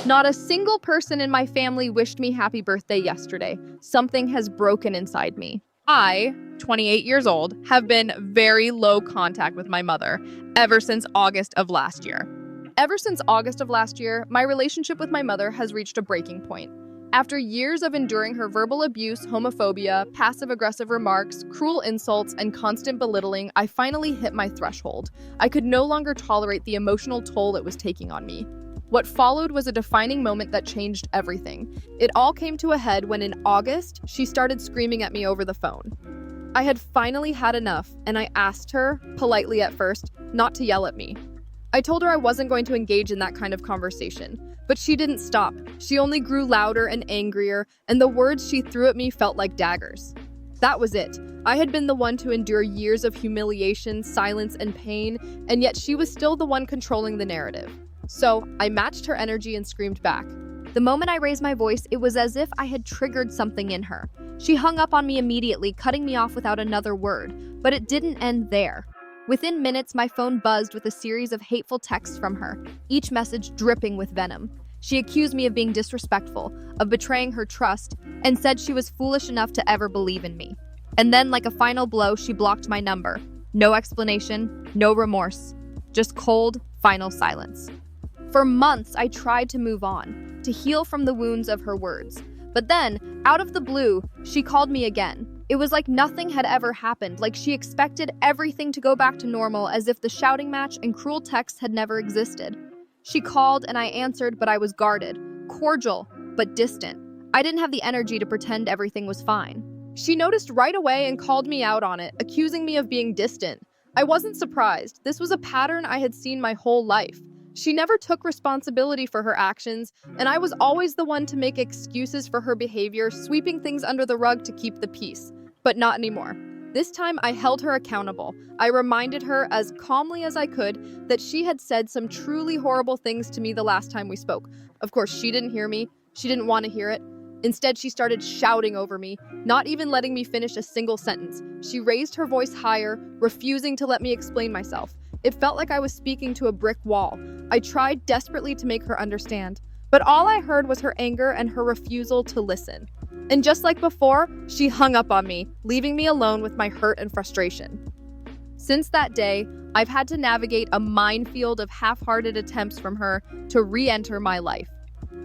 Not a single person in my family wished me happy birthday yesterday. Something has broken inside me. I, 28 years old, have been very low contact with my mother ever since August of last year. Ever since August of last year, my relationship with my mother has reached a breaking point. After years of enduring her verbal abuse, homophobia, passive-aggressive remarks, cruel insults, and constant belittling, I finally hit my threshold. I could no longer tolerate the emotional toll it was taking on me. What followed was a defining moment that changed everything. It all came to a head when in August, she started screaming at me over the phone. I had finally had enough, and I asked her, politely at first, not to yell at me. I told her I wasn't going to engage in that kind of conversation, but she didn't stop. She only grew louder and angrier, and the words she threw at me felt like daggers. That was it. I had been the one to endure years of humiliation, silence, and pain, and yet she was still the one controlling the narrative. So, I matched her energy and screamed back. The moment I raised my voice, it was as if I had triggered something in her. She hung up on me immediately, cutting me off without another word. But it didn't end there. Within minutes, my phone buzzed with a series of hateful texts from her, each message dripping with venom. She accused me of being disrespectful, of betraying her trust, and said she was foolish enough to ever believe in me. And then, like a final blow, she blocked my number. No explanation, no remorse, just cold, final silence. For months, I tried to move on, to heal from the wounds of her words. But then, out of the blue, she called me again. It was like nothing had ever happened, like she expected everything to go back to normal, as if the shouting match and cruel texts had never existed. She called and I answered, but I was guarded, cordial, but distant. I didn't have the energy to pretend everything was fine. She noticed right away and called me out on it, accusing me of being distant. I wasn't surprised. This was a pattern I had seen my whole life. She never took responsibility for her actions, and I was always the one to make excuses for her behavior, sweeping things under the rug to keep the peace. But not anymore. This time, I held her accountable. I reminded her, as calmly as I could, that she had said some truly horrible things to me the last time we spoke. Of course, she didn't hear me. She didn't want to hear it. Instead, she started shouting over me, not even letting me finish a single sentence. She raised her voice higher, refusing to let me explain myself. It felt like I was speaking to a brick wall. I tried desperately to make her understand, but all I heard was her anger and her refusal to listen. And just like before, she hung up on me, leaving me alone with my hurt and frustration. Since that day, I've had to navigate a minefield of half-hearted attempts from her to re-enter my life.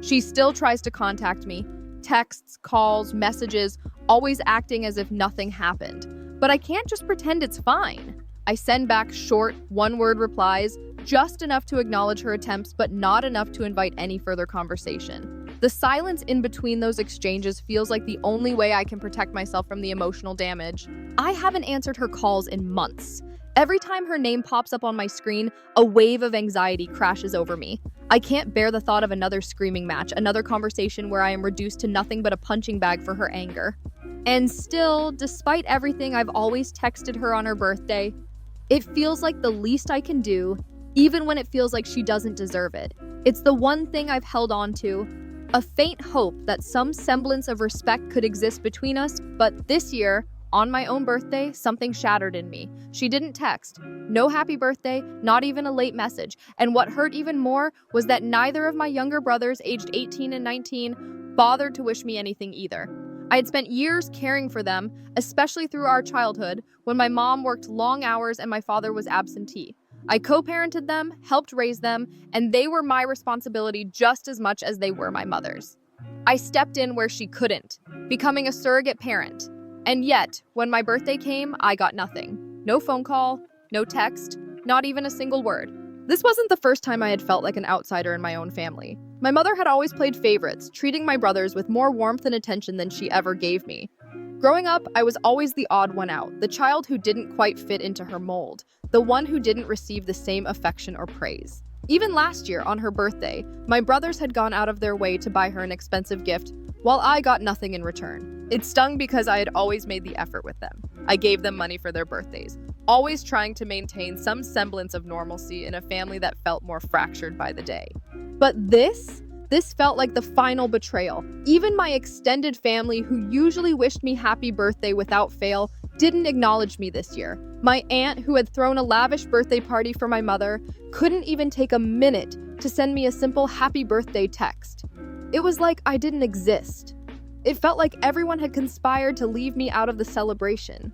She still tries to contact me, texts, calls, messages, always acting as if nothing happened. But I can't just pretend it's fine. I send back short, one-word replies, just enough to acknowledge her attempts, but not enough to invite any further conversation. The silence in between those exchanges feels like the only way I can protect myself from the emotional damage. I haven't answered her calls in months. Every time her name pops up on my screen, a wave of anxiety crashes over me. I can't bear the thought of another screaming match, another conversation where I am reduced to nothing but a punching bag for her anger. And still, despite everything, I've always texted her on her birthday. It feels like the least I can do, even when it feels like she doesn't deserve it. It's the one thing I've held on to, a faint hope that some semblance of respect could exist between us, but this year, on my own birthday, something shattered in me. She didn't text. No happy birthday, not even a late message. And what hurt even more was that neither of my younger brothers, aged 18 and 19, bothered to wish me anything either. I had spent years caring for them, especially through our childhood, when my mom worked long hours and my father was absentee. I co-parented them, helped raise them, and they were my responsibility just as much as they were my mother's. I stepped in where she couldn't, becoming a surrogate parent. And yet, when my birthday came, I got nothing. No phone call, no text, not even a single word. This wasn't the first time I had felt like an outsider in my own family. My mother had always played favorites, treating my brothers with more warmth and attention than she ever gave me. Growing up, I was always the odd one out, the child who didn't quite fit into her mold, the one who didn't receive the same affection or praise. Even last year, on her birthday, my brothers had gone out of their way to buy her an expensive gift, while I got nothing in return. It stung because I had always made the effort with them. I gave them money for their birthdays, always trying to maintain some semblance of normalcy in a family that felt more fractured by the day. But this felt like the final betrayal. Even my extended family, who usually wished me happy birthday without fail, didn't acknowledge me this year. My aunt, who had thrown a lavish birthday party for my mother, couldn't even take a minute to send me a simple happy birthday text. It was like I didn't exist. It felt like everyone had conspired to leave me out of the celebration.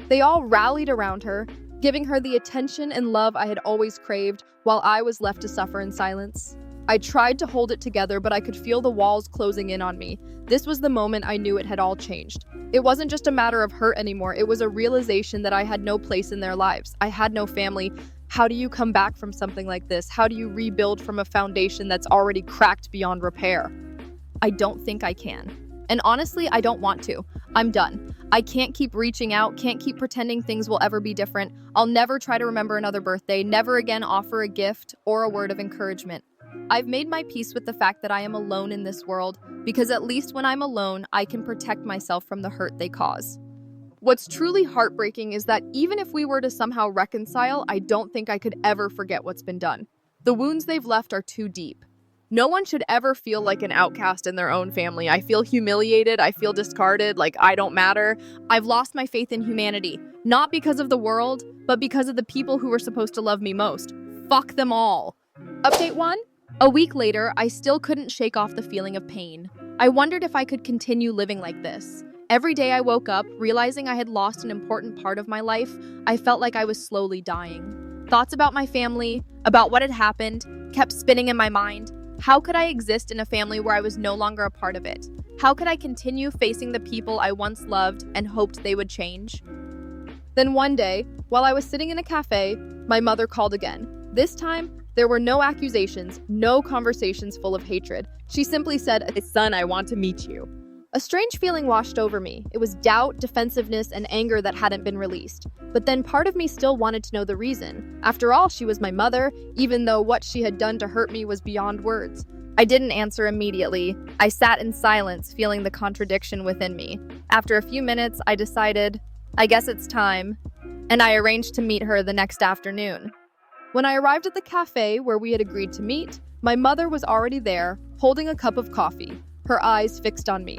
They all rallied around her, giving her the attention and love I had always craved, while I was left to suffer in silence. I tried to hold it together, but I could feel the walls closing in on me. This was the moment I knew it had all changed. It wasn't just a matter of hurt anymore, it was a realization that I had no place in their lives. I had no family. How do you come back from something like this? How do you rebuild from a foundation that's already cracked beyond repair? I don't think I can. And honestly, I don't want to. I'm done. I can't keep reaching out, can't keep pretending things will ever be different. I'll never try to remember another birthday, never again offer a gift or a word of encouragement. I've made my peace with the fact that I am alone in this world, because at least when I'm alone, I can protect myself from the hurt they cause. What's truly heartbreaking is that even if we were to somehow reconcile, I don't think I could ever forget what's been done. The wounds they've left are too deep. No one should ever feel like an outcast in their own family. I feel humiliated, I feel discarded, like I don't matter. I've lost my faith in humanity, not because of the world, but because of the people who were supposed to love me most. Fuck them all. Update 1? A week later, I still couldn't shake off the feeling of pain. I wondered if I could continue living like this. Every day I woke up, realizing I had lost an important part of my life, I felt like I was slowly dying. Thoughts about my family, about what had happened, kept spinning in my mind. How could I exist in a family where I was no longer a part of it? How could I continue facing the people I once loved and hoped they would change? Then one day, while I was sitting in a cafe, my mother called again. This time, there were no accusations, no conversations full of hatred. She simply said, "Son, I want to meet you." A strange feeling washed over me. It was doubt, defensiveness, and anger that hadn't been released. But then part of me still wanted to know the reason. After all, she was my mother, even though what she had done to hurt me was beyond words. I didn't answer immediately. I sat in silence, feeling the contradiction within me. After a few minutes, I decided, I guess it's time, and I arranged to meet her the next afternoon. When I arrived at the cafe where we had agreed to meet, my mother was already there, holding a cup of coffee, her eyes fixed on me.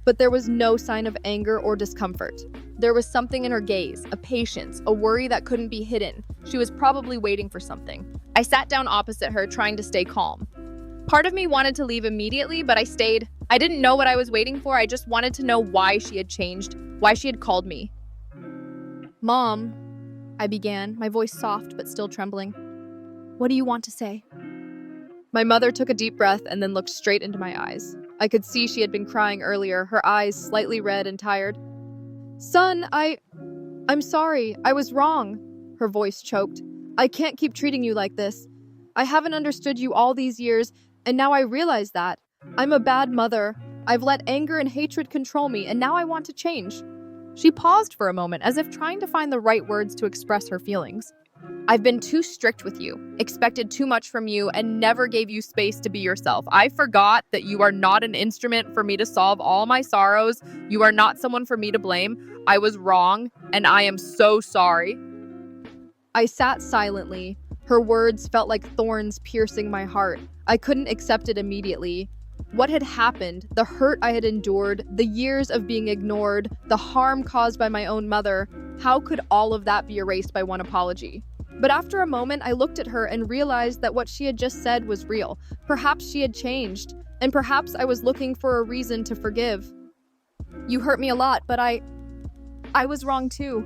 But there was no sign of anger or discomfort. There was something in her gaze, a patience, a worry that couldn't be hidden. She was probably waiting for something. I sat down opposite her, trying to stay calm. Part of me wanted to leave immediately, but I stayed. I didn't know what I was waiting for. I just wanted to know why she had changed, why she had called me. "Mom," I began, my voice soft but still trembling. "What do you want to say?" My mother took a deep breath and then looked straight into my eyes. I could see she had been crying earlier, her eyes slightly red and tired. "Son, I'm sorry. I was wrong." Her voice choked. "I can't keep treating you like this. I haven't understood you all these years, and now I realize that. I'm a bad mother. I've let anger and hatred control me, and now I want to change." She paused for a moment, as if trying to find the right words to express her feelings. "I've been too strict with you, expected too much from you, and never gave you space to be yourself. I forgot that you are not an instrument for me to solve all my sorrows. You are not someone for me to blame. I was wrong, and I am so sorry." I sat silently. Her words felt like thorns piercing my heart. I couldn't accept it immediately. What had happened, the hurt I had endured, the years of being ignored, the harm caused by my own mother, how could all of that be erased by one apology? But after a moment, I looked at her and realized that what she had just said was real. Perhaps she had changed, and perhaps I was looking for a reason to forgive. "You hurt me a lot, but I was wrong too,"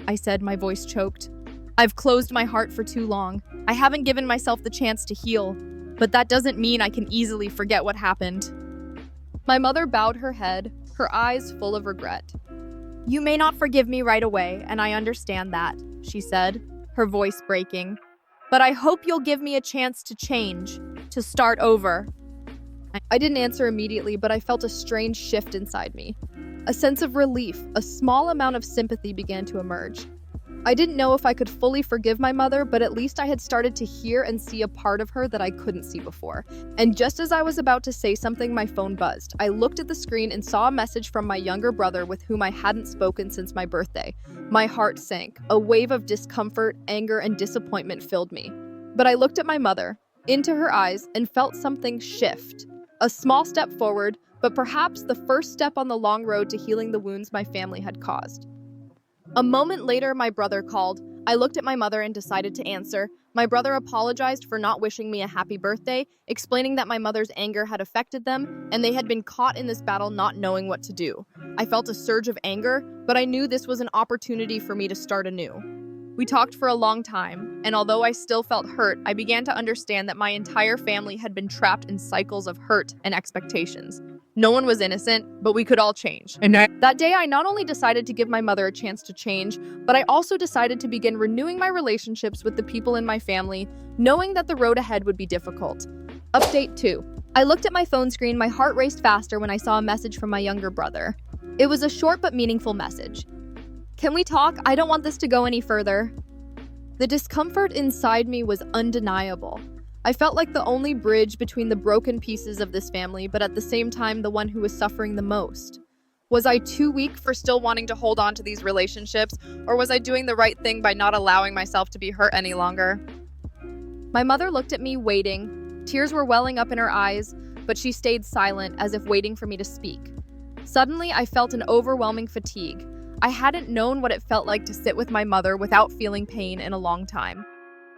I said, my voice choked. "I've closed my heart for too long. I haven't given myself the chance to heal, but that doesn't mean I can easily forget what happened." My mother bowed her head, her eyes full of regret. "You may not forgive me right away, and I understand that," she said, her voice breaking. "But I hope you'll give me a chance to change, to start over." I didn't answer immediately, but I felt a strange shift inside me. A sense of relief, a small amount of sympathy began to emerge. I didn't know if I could fully forgive my mother, but at least I had started to hear and see a part of her that I couldn't see before. And just as I was about to say something, my phone buzzed. I looked at the screen and saw a message from my younger brother with whom I hadn't spoken since my birthday. My heart sank. A wave of discomfort, anger, and disappointment filled me. But I looked at my mother, into her eyes, and felt something shift. A small step forward, but perhaps the first step on the long road to healing the wounds my family had caused. A moment later, my brother called. I looked at my mother and decided to answer. My brother apologized for not wishing me a happy birthday, explaining that my mother's anger had affected them and they had been caught in this battle not knowing what to do. I felt a surge of anger, but I knew this was an opportunity for me to start anew. We talked for a long time, and although I still felt hurt, I began to understand that my entire family had been trapped in cycles of hurt and expectations. No one was innocent, but we could all change. That day, I not only decided to give my mother a chance to change, but I also decided to begin renewing my relationships with the people in my family, knowing that the road ahead would be difficult. Update 2. I looked at my phone screen, my heart raced faster when I saw a message from my younger brother. It was a short but meaningful message. Can we talk? I don't want this to go any further. The discomfort inside me was undeniable. I felt like the only bridge between the broken pieces of this family, but at the same time, the one who was suffering the most. Was I too weak for still wanting to hold on to these relationships, or was I doing the right thing by not allowing myself to be hurt any longer? My mother looked at me, waiting. Tears were welling up in her eyes, but she stayed silent, as if waiting for me to speak. Suddenly, I felt an overwhelming fatigue. I hadn't known what it felt like to sit with my mother without feeling pain in a long time.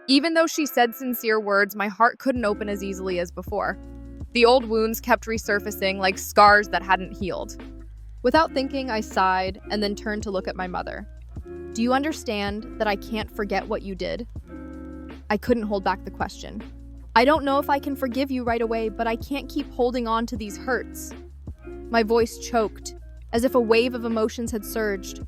Even though she said sincere words, my heart couldn't open as easily as before. The old wounds kept resurfacing like scars that hadn't healed. Without thinking, I sighed and then turned to look at my mother. Do you understand that I can't forget what you did? I couldn't hold back the question. I don't know if I can forgive you right away, but I can't keep holding on to these hurts. My voice choked, as if a wave of emotions had surged.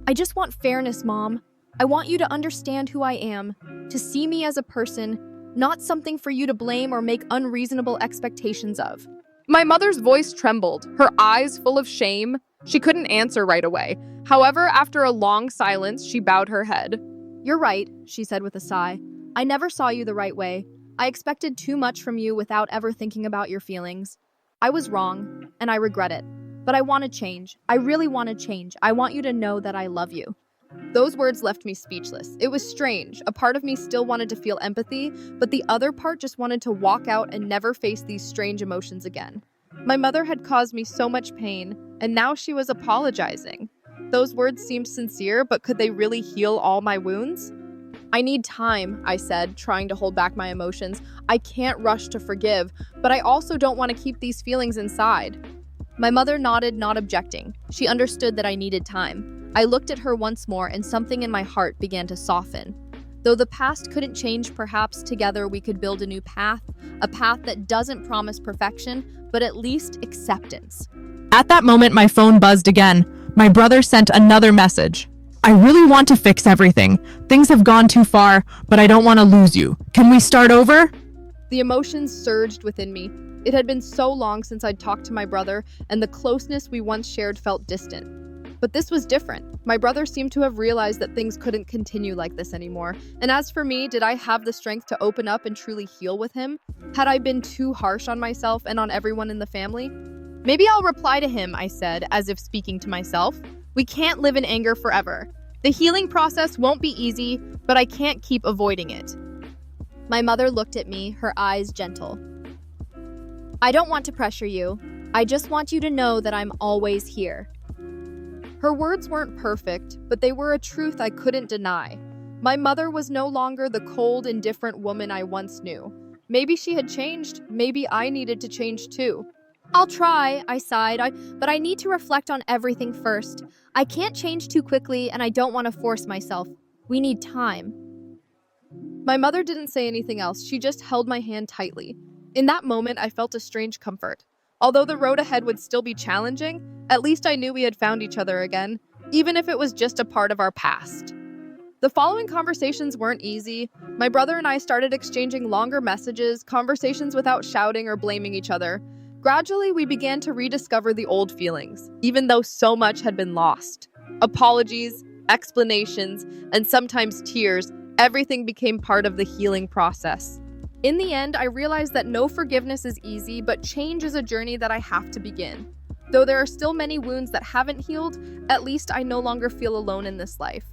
I just want fairness, Mom. I want you to understand who I am, to see me as a person, not something for you to blame or make unreasonable expectations of. My mother's voice trembled, her eyes full of shame. She couldn't answer right away. However, after a long silence, she bowed her head. You're right, she said with a sigh. I never saw you the right way. I expected too much from you without ever thinking about your feelings. I was wrong, and I regret it. But I want to change. I really want to change. I want you to know that I love you. Those words left me speechless. It was strange. A part of me still wanted to feel empathy, but the other part just wanted to walk out and never face these strange emotions again. My mother had caused me so much pain, and now she was apologizing. Those words seemed sincere, but could they really heal all my wounds? I need time, I said, trying to hold back my emotions. I can't rush to forgive, but I also don't want to keep these feelings inside. My mother nodded, not objecting. She understood that I needed time. I looked at her once more, and something in my heart began to soften. Though the past couldn't change, perhaps together we could build a new path, a path that doesn't promise perfection, but at least acceptance. At that moment, my phone buzzed again. My brother sent another message. I really want to fix everything. Things have gone too far, but I don't want to lose you. Can we start over? The emotions surged within me. It had been so long since I'd talked to my brother, and the closeness we once shared felt distant. But this was different. My brother seemed to have realized that things couldn't continue like this anymore. And as for me, did I have the strength to open up and truly heal with him? Had I been too harsh on myself and on everyone in the family? Maybe I'll reply to him, I said, as if speaking to myself. We can't live in anger forever. The healing process won't be easy, but I can't keep avoiding it. My mother looked at me, her eyes gentle. I don't want to pressure you. I just want you to know that I'm always here. Her words weren't perfect, but they were a truth I couldn't deny. My mother was no longer the cold, indifferent woman I once knew. Maybe she had changed. Maybe I needed to change too. I'll try, I sighed, but I need to reflect on everything first. I can't change too quickly, and I don't want to force myself. We need time. My mother didn't say anything else. She just held my hand tightly. In that moment, I felt a strange comfort. Although the road ahead would still be challenging, at least I knew we had found each other again, even if it was just a part of our past. The following conversations weren't easy. My brother and I started exchanging longer messages, conversations without shouting or blaming each other. Gradually, we began to rediscover the old feelings, even though so much had been lost. Apologies, explanations, and sometimes tears, everything became part of the healing process. In the end, I realized that no forgiveness is easy, but change is a journey that I have to begin. Though there are still many wounds that haven't healed, at least I no longer feel alone in this life.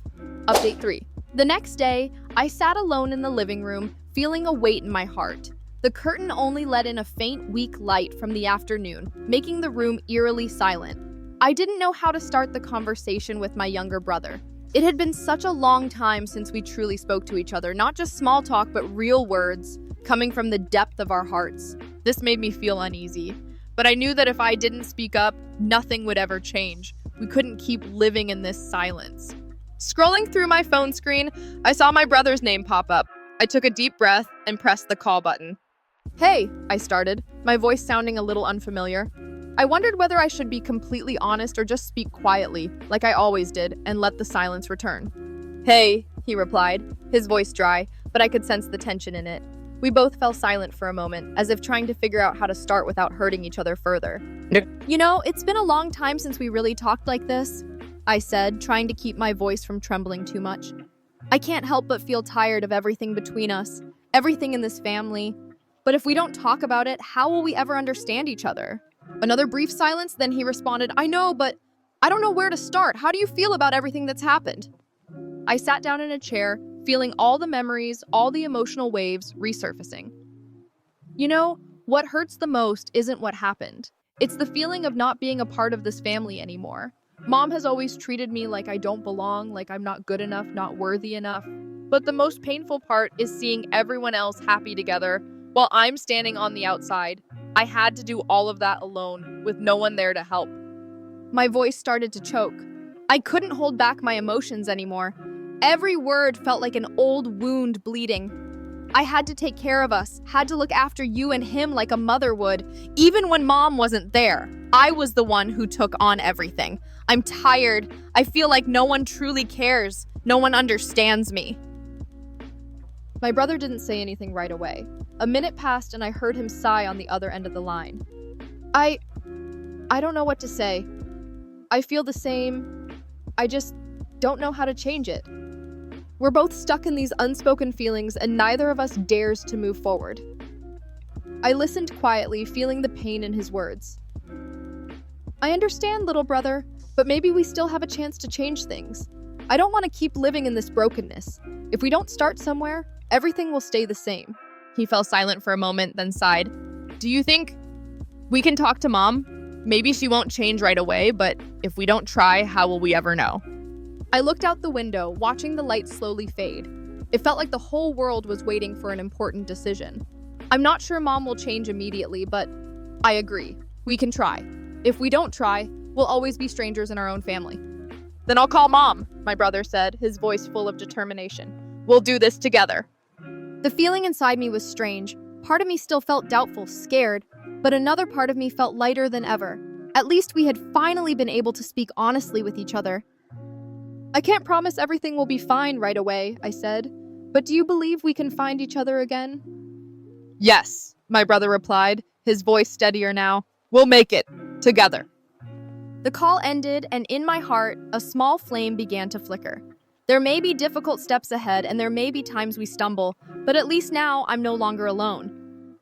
Update 3. The next day, I sat alone in the living room, feeling a weight in my heart. The curtain only let in a faint, weak light from the afternoon, making the room eerily silent. I didn't know how to start the conversation with my younger brother. It had been such a long time since we truly spoke to each other, not just small talk, but real words coming from the depth of our hearts. This made me feel uneasy, but I knew that if I didn't speak up, nothing would ever change. We couldn't keep living in this silence. Scrolling through my phone screen, I saw my brother's name pop up. I took a deep breath and pressed the call button. "Hey," I started, my voice sounding a little unfamiliar. I wondered whether I should be completely honest or just speak quietly, like I always did, and let the silence return. "Hey," he replied, his voice dry, but I could sense the tension in it. We both fell silent for a moment, as if trying to figure out how to start without hurting each other further. "You know, it's been a long time since we really talked like this," I said, trying to keep my voice from trembling too much. "I can't help but feel tired of everything between us, everything in this family. But if we don't talk about it, how will we ever understand each other?" Another brief silence, then he responded, "I know, but I don't know where to start. How do you feel about everything that's happened?" I sat down in a chair, feeling all the memories, all the emotional waves resurfacing. You know, what hurts the most isn't what happened. It's the feeling of not being a part of this family anymore. Mom has always treated me like I don't belong, like I'm not good enough, not worthy enough. But the most painful part is seeing everyone else happy together while I'm standing on the outside. I had to do all of that alone, with no one there to help. My voice started to choke. I couldn't hold back my emotions anymore. Every word felt like an old wound bleeding. I had to take care of us, had to look after you and him like a mother would, even when Mom wasn't there. I was the one who took on everything. I'm tired. I feel like no one truly cares. No one understands me. My brother didn't say anything right away. A minute passed and I heard him sigh on the other end of the line. I don't know what to say. I feel the same. I just don't know how to change it. We're both stuck in these unspoken feelings and neither of us dares to move forward. I listened quietly, feeling the pain in his words. "I understand, little brother, but maybe we still have a chance to change things. I don't want to keep living in this brokenness. If we don't start somewhere, everything will stay the same." He fell silent for a moment, then sighed. "Do you think we can talk to Mom? Maybe she won't change right away, but if we don't try, how will we ever know?" I looked out the window, watching the lights slowly fade. It felt like the whole world was waiting for an important decision. I'm not sure Mom will change immediately, but I agree. We can try. If we don't try, we'll always be strangers in our own family. "Then I'll call Mom," my brother said, his voice full of determination. "We'll do this together." The feeling inside me was strange. Part of me still felt doubtful, scared, but another part of me felt lighter than ever. At least we had finally been able to speak honestly with each other. "I can't promise everything will be fine right away," I said, "but do you believe we can find each other again?" "Yes," my brother replied, his voice steadier now. "We'll make it. Together." The call ended, and in my heart, a small flame began to flicker. There may be difficult steps ahead, and there may be times we stumble, but at least now I'm no longer alone.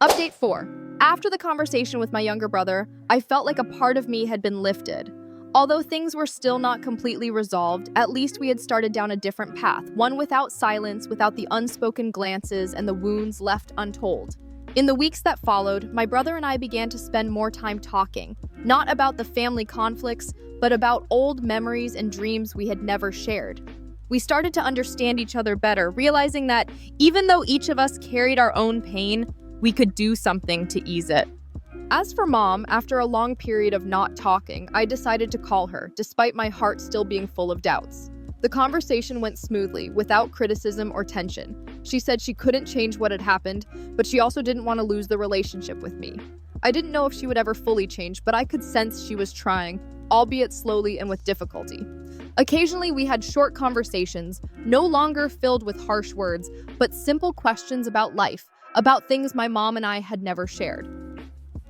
Update 4. After the conversation with my younger brother, I felt like a part of me had been lifted. Although things were still not completely resolved, at least we had started down a different path, one without silence, without the unspoken glances and the wounds left untold. In the weeks that followed, my brother and I began to spend more time talking, not about the family conflicts, but about old memories and dreams we had never shared. We started to understand each other better, realizing that even though each of us carried our own pain, we could do something to ease it. As for Mom, after a long period of not talking, I decided to call her, despite my heart still being full of doubts. The conversation went smoothly, without criticism or tension. She said she couldn't change what had happened, but she also didn't want to lose the relationship with me. I didn't know if she would ever fully change, but I could sense she was trying, albeit slowly and with difficulty. Occasionally, we had short conversations, no longer filled with harsh words, but simple questions about life, about things my mom and I had never shared.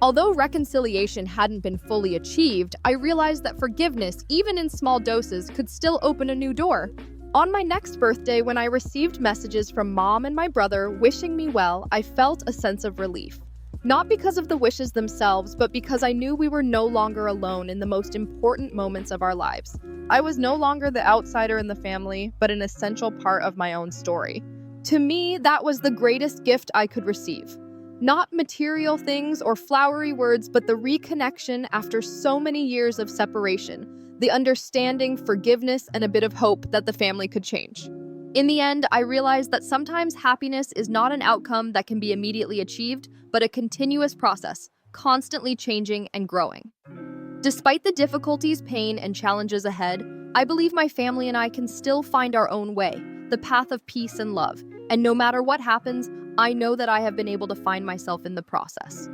Although reconciliation hadn't been fully achieved, I realized that forgiveness, even in small doses, could still open a new door. On my next birthday, when I received messages from Mom and my brother wishing me well, I felt a sense of relief. Not because of the wishes themselves, but because I knew we were no longer alone in the most important moments of our lives. I was no longer the outsider in the family, but an essential part of my own story. To me, that was the greatest gift I could receive. Not material things or flowery words, but the reconnection after so many years of separation. the understanding, forgiveness, and a bit of hope that the family could change. In the end, I realized that sometimes happiness is not an outcome that can be immediately achieved, but a continuous process, constantly changing and growing. Despite the difficulties, pain, and challenges ahead, I believe my family and I can still find our own way, the path of peace and love. And no matter what happens, I know that I have been able to find myself in the process.